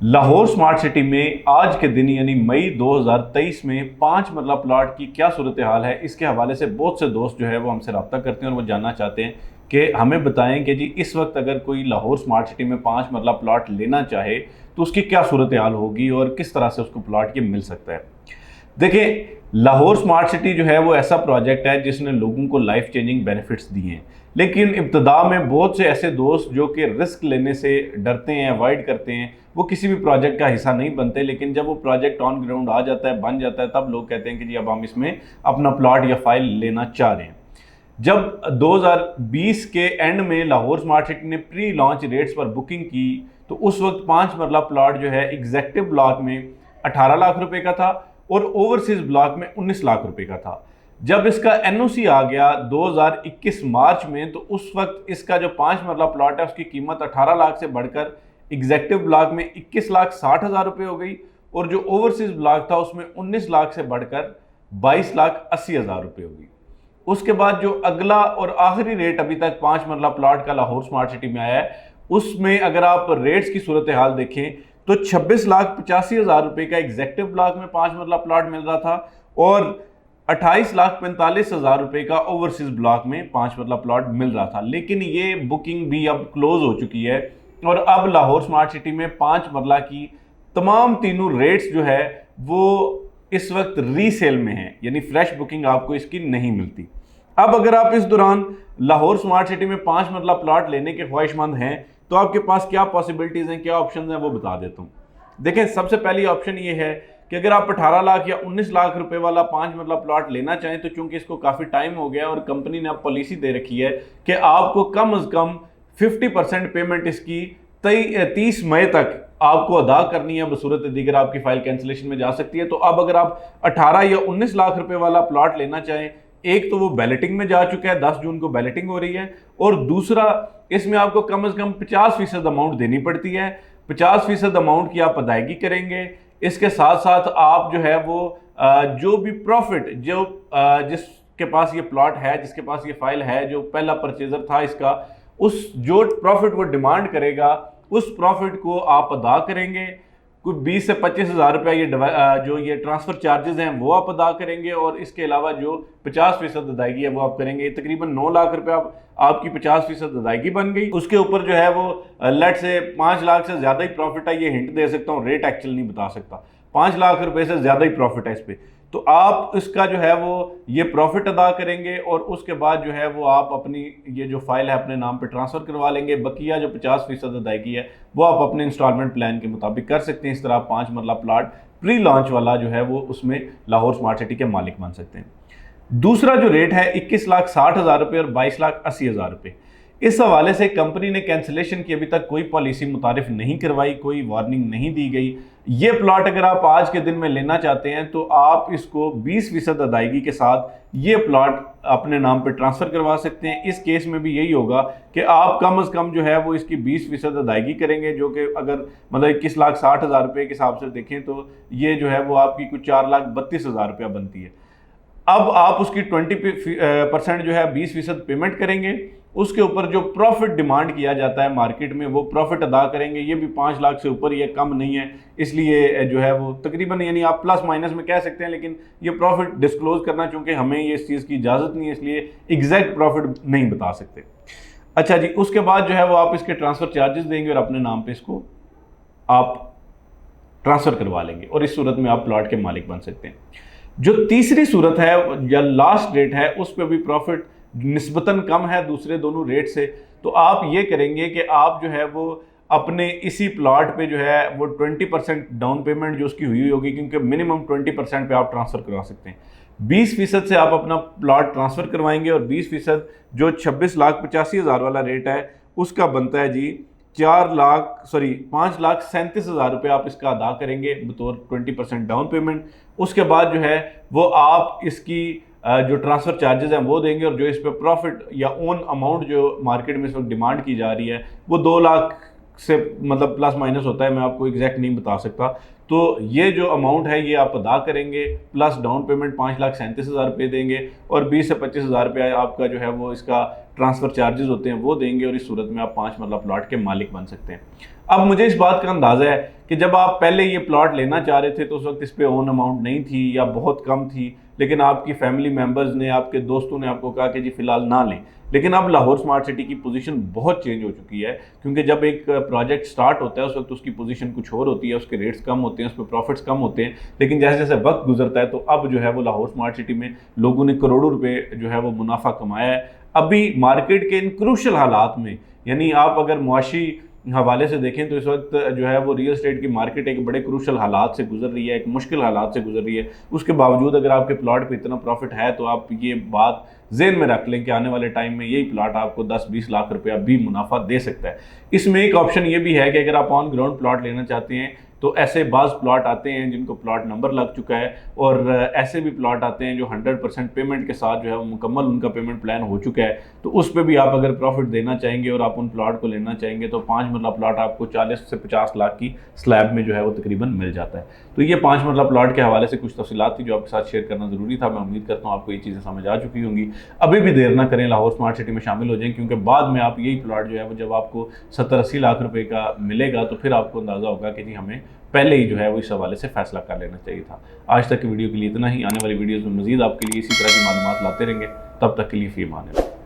Lahore smart city में आज के दिन यानी मई 2023 में 5 मरला प्लॉट की क्या सूरत हाल है, इसके हवाले से बहुत से दोस्त जो है वो हमसे रब्ता करते हैं और वो जानना चाहते हैं कि हमें बताएं कि जी इस वक्त अगर कोई लाहौर स्मार्ट सिटी में 5 मरला प्लॉट लेना चाहे तो उसकी क्या सूरत हाल होगी और किस तरह से उसको प्लॉट ये मिल सकता है। देखिए, लाहौर स्मार्ट सिटी जो है वो ऐसा प्रोजेक्ट है जिसने लोगों को लाइफ चेंजिंग बेनिफिट्स दिए हैं, लेकिन इब्तदा में बहुत से ऐसे दोस्त जो कि रिस्क लेने से डरते हैं, अवॉइड करते हैं, वो किसी भी प्रोजेक्ट का हिस्सा नहीं बनते। लेकिन जब वो प्रोजेक्ट ऑन ग्राउंड आ जाता है, बन जाता है, तब लोग कहते हैं कि जी अब हम इसमें अपना प्लॉट या फाइल लेना चाह रहे हैं। जब 2020 के एंड में लाहौर स्मार्ट सिटी ने प्री लॉन्च रेट्स पर बुकिंग की तो उस वक्त 5 मरला प्लॉट जो है एग्जेक्टिव ब्लॉक में 18 लाख रुपए का था और ओवरसीज ब्लॉक में 19 लाख रुपए का था। जब इसका एनओसी आ गया 2021 मार्च में तो उस वक्त इसका जो 5 मरला प्लॉट है उसकी कीमत 18 लाख से बढ़कर एग्जेक्टिव ब्लॉक में 21,60,000 रुपये हो गई और जो ओवरसीज ब्लॉक था उसमें 19 लाख से बढ़कर 22,80,000 रुपये हो गई। उसके बाद जो अगला और आखिरी रेट अभी तक 5 मरला प्लॉट का लाहौर स्मार्ट सिटी में आया है, उसमें अगर आप रेट्स की सूरत हाल देखें तो 26,85,000 रुपये का एग्जेक्टिव ब्लॉक में 5 मरला प्लॉट मिल रहा था और 28,45,000 रुपये का ओवरसीज ब्लॉक में 5 मरला प्लॉट मिल रहा था। लेकिन ये बुकिंग भी अब क्लोज हो चुकी है और अब लाहौर स्मार्ट सिटी में 5 मरला की तमाम तीनों रेट्स जो है वो इस वक्त रीसेल में है, यानी फ्रेश बुकिंग आपको इसकी नहीं मिलती। अब अगर आप इस दौरान लाहौर स्मार्ट सिटी में 5 मरला प्लॉट लेने के ख्वाहिशमंद हैं तो आपके पास क्या पॉसिबिलिटीज़ हैं, क्या ऑप्शन हैं, वो बता देता हूँ। देखें, सबसे पहली ऑप्शन ये है कि अगर आप 18 लाख या 19 लाख रुपए वाला 5 मरला प्लॉट लेना चाहें तो चूंकि इसको काफ़ी टाइम हो गया और कंपनी ने अब पॉलिसी दे रखी है कि आपको कम अज़ कम 50% पेमेंट इसकी 30 मई तक आपको अदा करनी है, बसूरत दीगर आपकी फाइल कैंसिलेशन में जा सकती है। तो अब अगर आप 18 या 19 लाख रुपए वाला प्लॉट लेना चाहें, एक तो वो बैलेटिंग में जा चुका है, 10 जून को बैलेटिंग हो रही है, और दूसरा इसमें आपको कम से कम 50% अमाउंट देनी पड़ती है। 50% अमाउंट की आप अदायगी करेंगे। इसके साथ साथ आप जो है वो जो भी प्रॉफिट जो जिसके पास ये प्लॉट है, जिसके पास ये फाइल है, जो पहला परचेजर था इसका, उस जो प्रॉफिट वो डिमांड करेगा उस प्रॉफिट को आप अदा करेंगे। कुछ 20 से 25,000 रुपया ये जो ये ट्रांसफ़र चार्जेस हैं वो आप अदा करेंगे और इसके अलावा जो 50% अदायगी है वो आप करेंगे। तकरीबन 9 लाख रुपया आपकी 50% अदायगी बन गई। उसके ऊपर जो है वो लेट से 5 लाख से ज़्यादा ही प्रॉफिट है, ये हिंट दे सकता हूँ, रेट एक्चुअल नहीं बता सकता। 5 लाख रुपए से ज़्यादा ही प्रॉफिट है इस पर, तो आप इसका जो है वो ये प्रॉफिट अदा करेंगे और उसके बाद जो है वो आप अपनी ये जो फाइल है अपने नाम पे ट्रांसफ़र करवा लेंगे। बकिया जो 50% अदायगी है वो आप अपने इंस्टॉलमेंट प्लान के मुताबिक कर सकते हैं। इस तरह आप 5 मरला प्लाट प्री लॉन्च वाला जो है वो उसमें लाहौर स्मार्ट सिटी के मालिक बन सकते हैं। दूसरा जो रेट है 21,60,000 रुपये और 22,80,000 रुपये। इस हवाले से कंपनी ने कैंसिलेशन की अभी तक कोई पॉलिसी मुतारिफ नहीं करवाई, कोई वार्निंग नहीं दी गई। ये प्लॉट अगर आप आज के दिन में लेना चाहते हैं तो आप इसको 20% अदायगी के साथ ये प्लॉट अपने नाम पे ट्रांसफ़र करवा सकते हैं। इस केस में भी यही होगा कि आप कम से कम जो है वो इसकी 20% अदायगी करेंगे, जो कि अगर मतलब 21,60,000 रुपये के हिसाब से देखें तो ये जो है वो आपकी कुछ 4,32,000 रुपया बनती है। अब आप उसकी 20% जो है 20% पेमेंट करेंगे। उसके ऊपर जो प्रॉफिट डिमांड किया जाता है मार्केट में वो प्रॉफिट अदा करेंगे। ये भी 5 लाख से ऊपर, ये कम नहीं है, इसलिए जो है वो तकरीबन यानी आप प्लस माइनस में कह सकते हैं, लेकिन ये प्रॉफिट डिस्क्लोज करना चूंकि हमें ये इस चीज़ की इजाज़त नहीं है इसलिए एग्जैक्ट प्रॉफिट नहीं बता सकते। अच्छा जी, उसके बाद जो है वो आप इसके ट्रांसफ़र चार्जेस देंगे और अपने नाम पर इसको आप ट्रांसफ़र करवा लेंगे और इस सूरत में आप प्लॉट के मालिक बन सकते हैं। जो तीसरी सूरत है या लास्ट रेट है उस पर भी प्रॉफिट निस्बतन कम है दूसरे दोनों रेट से। तो आप ये करेंगे कि आप जो है वो अपने इसी प्लॉट पे जो है वो 20% डाउन पेमेंट जो उसकी हुई होगी, क्योंकि मिनिमम 20% पे आप ट्रांसफ़र करवा सकते हैं। 20% से आप अपना प्लॉट ट्रांसफ़र करवाएंगे और 20% जो 26,85,000 वाला रेट है उसका बनता है जी 5,37,000 रुपये आप इसका अदा करेंगे बतौर 20% डाउन पेमेंट। उसके बाद जो है वो आप इसकी जो ट्रांसफ़र चार्जेस हैं वो देंगे और जो इस पर प्रॉफिट या ओन अमाउंट जो मार्केट में इस वक्त डिमांड की जा रही है वो 2 लाख से मतलब प्लस माइनस होता है, मैं आपको एग्जैक्ट नहीं बता सकता। तो ये जो अमाउंट है ये आप अदा करेंगे प्लस डाउन पेमेंट 5,37,000 रुपये देंगे और 20 से 25,000 रुपये आपका जो है वो इसका ट्रांसफ़र चार्जेस होते हैं वो देंगे और इस सूरत में आप 5 मरला प्लॉट के मालिक बन सकते हैं। अब मुझे इस बात का अंदाज़ा है कि जब आप पहले ये प्लॉट लेना चाह रहे थे तो उस वक्त इस पे ओन अमाउंट नहीं थी या बहुत कम थी, लेकिन आपकी फैमिली मेम्बर्स ने, आपके दोस्तों ने आपको कहा कि जी फ़िलहाल ना लें। लेकिन अब लाहौर स्मार्ट सिटी की पोजीशन बहुत चेंज हो चुकी है, क्योंकि जब एक प्रोजेक्ट स्टार्ट होता है उस वक्त उसकी पोजीशन कुछ और होती है, उसके रेट्स कम होते हैं, उस पर प्रॉफिट्स कम होते हैं। लेकिन जैसे जैसे वक्त गुजरता है तो अब जो है वो लाहौर स्मार्ट सिटी में लोगों ने करोड़ों रुपए जो है वो मुनाफा कमाया है। अभी मार्केट के इन क्रूशल हालात में, यानी आप अगर मुआशी हवाले से देखें तो इस वक्त जो है वो रियल एस्टेट की मार्केट एक बड़े क्रूशल हालात से गुजर रही है, एक मुश्किल हालात से गुजर रही है। उसके बावजूद अगर आपके प्लॉट पे इतना प्रॉफिट है तो आप ये बात जेहन में रख लें कि आने वाले टाइम में यही प्लॉट आपको 10-20 लाख रुपया भी मुनाफा दे सकता है। इसमें एक ऑप्शन ये भी है कि अगर आप ऑन ग्राउंड प्लॉट लेना चाहते हैं तो ऐसे बाज़ प्लॉट आते हैं जिनको प्लॉट नंबर लग चुका है, और ऐसे भी प्लॉट आते हैं जो 100% पेमेंट के साथ जो है वो मुकम्मल उनका पेमेंट प्लान हो चुका है। तो उस पर भी आप अगर प्रॉफिट देना चाहेंगे और आप उन प्लॉट को लेना चाहेंगे तो 5 मरला प्लॉट आपको 40 से 50 लाख की स्लैब में जो है वो तकरीबन मिल जाता है। तो ये 5 मरला प्लॉट के हवाले से कुछ तफसीलात थी जो आपके साथ शेयर करना ज़रूरी था। मैं उम्मीद करता हूँ आपको ये चीज़ें समझ आ चुकी होंगी। अभी भी देर ना करें, लाहौर स्मार्ट सिटी में शामिल हो जाएं, क्योंकि बाद में आप यही प्लॉट जो है वो जब आपको 70-80 लाख रुपए का मिलेगा तो फिर आपको अंदाज़ा होगा कि जी हमें पहले ही जो है वो इस हवाले से फैसला कर लेना चाहिए था। आज तक की वीडियो के लिए इतना ही। आने वाली वीडियोज़ में मज़ीद आपके लिए इसी तरह की मालूमात लाते रहेंगे। तब तक के लिए फ़ी अमान अल्लाह।